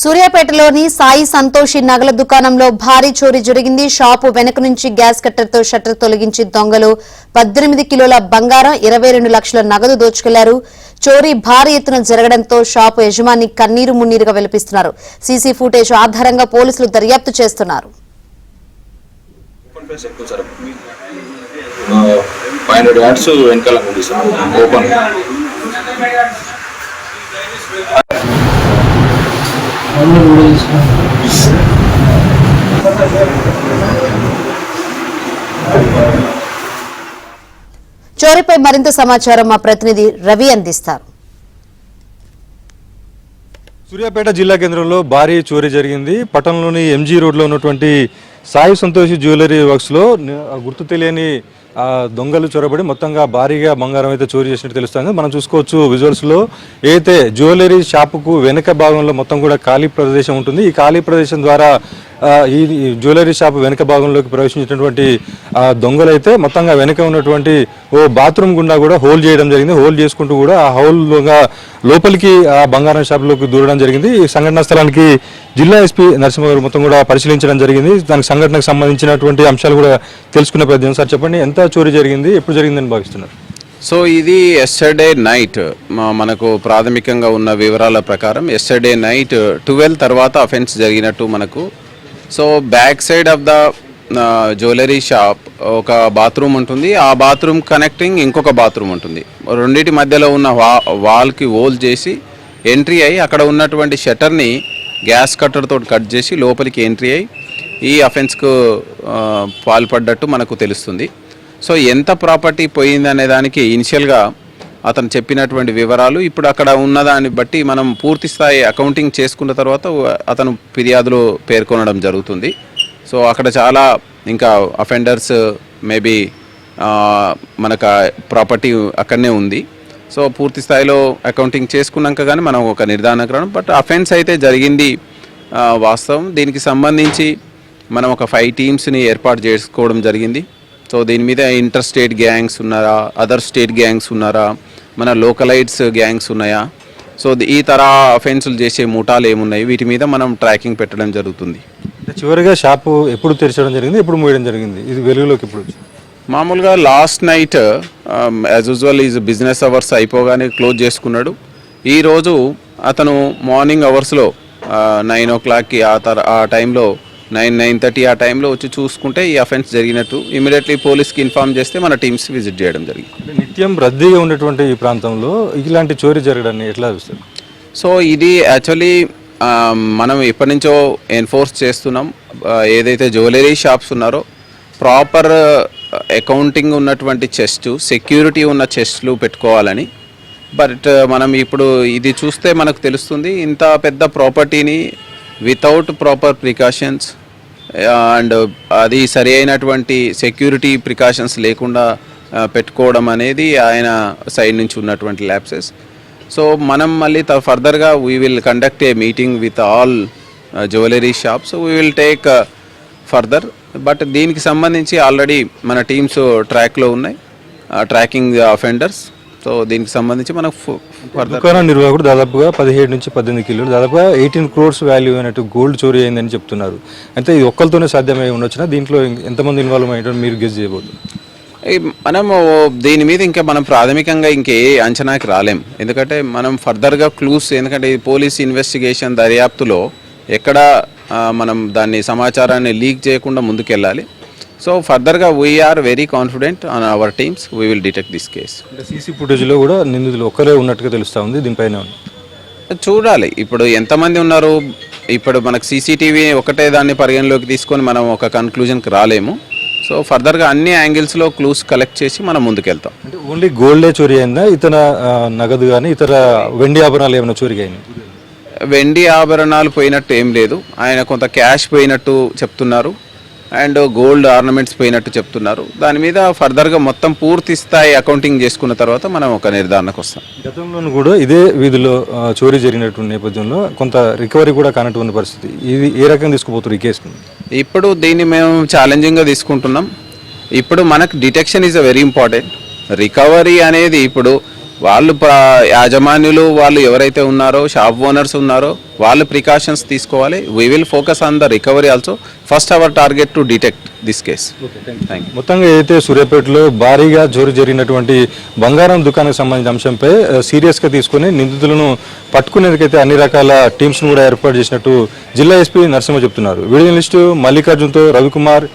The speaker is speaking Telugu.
సూర్యాపేటలోని సాయి సంతోషి నగల దుకాణంలో భారీ చోరీ జరిగింది. షాపు వెనక నుంచి గ్యాస్ కట్టర్తో షట్టర్ తొలగించి దొంగలు 18 కిలోల బంగారం 22 లక్షల నగదు దోచుకెళ్లారు. చోరీ భారీ ఎత్తున జరగడంతో షాపు యజమాని కన్నీరు మున్నీరుగా వెలిపిస్తున్నారు. సీసీ ఫుటేజ్ ఆధారంగా పోలీసులు దర్యాప్తు చేస్తున్నారు. చోరీపై మరింత సమాచారం మా ప్రతినిధి రవి అందిస్తారు. సూర్యాపేట జిల్లా కేంద్రంలో భారీ చోరీ జరిగింది. పట్టణంలోని ఎంజీ రోడ్లో ఉన్నటువంటి సాయి సంతోషి జ్యువెలరీ వర్క్స్ లో గుర్తు తెలియని దొంగలు చొరబడి మొత్తంగా భారీగా బంగారం అయితే చోరీ చేసినట్టు తెలుస్తుంది. మనం చూసుకోవచ్చు విజువల్స్ లో. అయితే జ్యువెలరీ షాపుకు వెనుక భాగంలో మొత్తం కూడా ఖాళీ ప్రదేశం ఉంటుంది. ఈ ఖాళీ ప్రదేశం ద్వారా ఈ జ్యువెలరీ షాప్ వెనుక భాగంలోకి ప్రవేశించినటువంటి దొంగలు అయితే మొత్తంగా వెనుక ఉన్నటువంటి ఓ బాత్రూమ్ గుండా కూడా హోల్ చేయడం జరిగింది. హోల్ చేసుకుంటూ కూడా ఆ హోల్ లోపలికి ఆ బంగారం షాప్లోకి దూరడం జరిగింది. ఈ సంఘటనా స్థలానికి జిల్లా ఎస్పీ నరసింహ గారు మొత్తం కూడా పరిశీలించడం జరిగింది. దానికి సంఘటనకు సంబంధించినటువంటి అంశాలు కూడా తెలుసుకునే ప్రయత్నం. సార్ చెప్పండి, ఎంత చోరీ జరిగింది, ఎప్పుడు జరిగిందని భావిస్తున్నారు? సో ఇది ఎస్టర్డే నైట్ మనకు ప్రాథమికంగా ఉన్న వివరాల ప్రకారం ఎస్టర్డే నైట్ 12 తర్వాత అఫెన్స్ జరిగినట్టు మనకు. So back side of the jewellery shop ఒక బాత్రూమ్ ఉంటుంది. ఆ బాత్రూమ్ కనెక్టింగ్ ఇంకొక బాత్రూమ్ ఉంటుంది. రెండింటి మధ్యలో ఉన్న వాల్కి హోల్ చేసి ఎంట్రీ అయ్యి అక్కడ ఉన్నటువంటి షట్టర్ని గ్యాస్ కట్టర్తో కట్ చేసి లోపలికి ఎంట్రీ అయ్యి ఈ అఫెన్స్కు పాల్పడ్డట్టు మనకు తెలుస్తుంది. సో ఎంత ప్రాపర్టీ పోయిందనే దానికి ఇనిషియల్గా అతను చెప్పినటువంటి వివరాలు ఇప్పుడు అక్కడ ఉన్నదాన్ని బట్టి మనం పూర్తి స్థాయి అకౌంటింగ్ చేసుకున్న తర్వాత అతను ఫిర్యాదులో పేర్కొనడం జరుగుతుంది. సో అక్కడ చాలా ఇంకా అఫెండర్స్ మేబీ మనకు ప్రాపర్టీ అక్కడనే ఉంది. సో పూర్తి స్థాయిలో అకౌంటింగ్ చేసుకున్నాక కానీ మనం ఒక నిర్ధారణకరం. బట్ అఫెన్స్ అయితే జరిగింది వాస్తవం. దీనికి సంబంధించి మనం ఒక 5 టీమ్స్ని ఏర్పాటు చేసుకోవడం జరిగింది. సో దీని మీద ఇంటర్ స్టేట్ గ్యాంగ్స్ ఉన్నారా, అదర్ స్టేట్ గ్యాంగ్స్ ఉన్నారా, మన లోకలైట్స్ గ్యాంగ్స్ ఉన్నాయా, సో ఈ తరహా అఫెన్సులు చేసే ముఠాలు ఏమున్నాయి, వీటి మీద మనం ట్రాకింగ్ పెట్టడం జరుగుతుంది. చివరిగా షాపు ఎప్పుడు తెరచడం జరిగింది, ఎప్పుడు మూయడం జరిగింది, ఇది వెలుగులోకి ఎప్పుడు? మామూలుగా last night as usual is business hours అయిపోగానే క్లోజ్ చేసుకున్నాడు. ఈరోజు అతను మార్నింగ్ అవర్స్లో 9 o'clockకి ఆ టైంలో 9:30 ఆ టైంలో వచ్చి చూసుకుంటే ఈ అఫెన్స్ జరిగినట్టు ఇమీడియట్లీ పోలీస్కి ఇన్ఫార్మ్ చేస్తే మన టీమ్స్ విజిట్ చేయడం జరిగింది. నిత్యం రద్దీగా ఉన్నటువంటి ఈ ప్రాంతంలో ఇలాంటి చోరీ జరగడాన్ని ఎట్లా చూస్తారు? సో ఇది యాక్చువల్లీ మనం ఎప్పటి నుంచో ఎన్ఫోర్స్ చేస్తున్నాం. ఏదైతే జ్యువెలరీ షాప్స్ ఉన్నారో ప్రాపర్ అకౌంటింగ్ ఉన్నటువంటి చెస్ట్, సెక్యూరిటీ ఉన్న చెస్ట్లు పెట్టుకోవాలని. బట్ మనం ఇప్పుడు ఇది చూస్తే మనకు తెలుస్తుంది, ఇంత పెద్ద ప్రాపర్టీని వితౌట్ ప్రాపర్ ప్రికాషన్స్ అండ్ అది సరి అయినటువంటి సెక్యూరిటీ ప్రికాషన్స్ లేకుండా పెట్టుకోవడం అనేది ఆయన సైడ్ నుంచి ఉన్నటువంటి ల్యాప్సెస్. సో మనం మళ్ళీ ఫర్దర్గా we will conduct A meeting with all jewellery shops, we will take further. But దీనికి సంబంధించి ఆల్రెడీ మన టీమ్స్ ట్రాక్లో ఉన్నాయి, ట్రాకింగ్ అఫెండర్స్. సో దీనికి సంబంధించి మనకు దుకాణ నిర్వాహకుడు దాదాపుగా 17 నుంచి 18 కిలోలు, దాదాపుగా 18 crores వాల్యూ అయినట్టు గోల్డ్ చోరీ అయిందని చెప్తున్నారు. అయితే ఇది ఒక్కరితోనే సాధ్యమై ఉండొచ్చునా? దీంట్లో ఎంతమంది ఇన్వాల్వ్ అయ్యారో మీరు గెస్ చేయబోతున్నారు? మనము దీని మీద ఇంకా మనం ప్రాథమికంగా ఇంకే అంచనాకి రాలేం. ఎందుకంటే మనం ఫర్దర్గా క్లూస్, ఎందుకంటే పోలీస్ ఇన్వెస్టిగేషన్ దర్యాప్తులో ఎక్కడ మనం దాన్ని సమాచారాన్ని లీక్ చేయకుండా ముందుకెళ్ళాలి. సో ఫర్దర్గా we're very confident on our teams, we will detect this case. CC ఫుటేజ్లో కూడా నిందితులు ఒక్కరే ఉన్నట్టుగా తెలుస్తూ ఉంది. దీనిపైన చూడాలి ఇప్పుడు ఎంతమంది ఉన్నారు. ఇప్పుడు మనకు సీసీటీవీ ఒకటే దాన్ని పరిగణలోకి తీసుకొని మనం ఒక కన్క్లూజన్కి రాలేము. సో ఫర్దర్గా అన్ని యాంగిల్స్లో క్లూస్ కలెక్ట్ చేసి మనం ముందుకెళ్తాం. అంటే ఓన్లీ గోల్డే చోరీ అయిందా, ఇతర నగదు కానీ ఇతర వెండి ఆభరణాలు ఏమైనా చోరీ అయినాయి? వెండి ఆభరణాలు పోయినట్టు ఏం లేదు. ఆయన కొంత క్యాష్ పోయినట్టు చెప్తున్నారు అండ్ గోల్డ్ ఆర్నమెంట్స్ పోయినట్టు చెప్తున్నారు. దాని మీద ఫర్దర్గా మొత్తం పూర్తి స్థాయి అకౌంటింగ్ చేసుకున్న తర్వాత మనం ఒక నిర్ధారణకు వస్తాం. గతంలోనూ కూడా ఇదే వీధిలో చోరీ జరిగినటువంటి నేపథ్యంలో కొంత రికవరీ కూడా కానటువంటి పరిస్థితి. ఇది ఏ రకంగా తీసుకుపోతారు ఈ కేసుని? ఇప్పుడు దీన్ని మేము ఛాలెంజింగ్గా తీసుకుంటున్నాం. ఇప్పుడు మనకు detection is a very important. Recovery అనేది ఇప్పుడు వాళ్ళు యాజమాన్యులు వాళ్ళు ఎవరైతే ఉన్నారో షాప్ ఓనర్స్ ఉన్నారో వాళ్ళు ప్రికాషన్స్ తీసుకోవాలి. We will focus on the recovery also. First our target to detect this case. Thank you. మొత్తంగా అయితే సూర్యాపేటలో భారీగా చోరీ జరిగినటువంటి బంగారం దుకాణానికి సంబంధించిన అంశంపై సీరియస్గా తీసుకుని నిందితులను పట్టుకునేందుకైతే అన్ని రకాల టీమ్స్ను కూడా ఏర్పాటు చేసినట్టు జిల్లా ఎస్పీ నరసింహ చెప్తున్నారు. వీడియో జర్నలిస్టు మల్లికార్జున్తో రవికుమార్.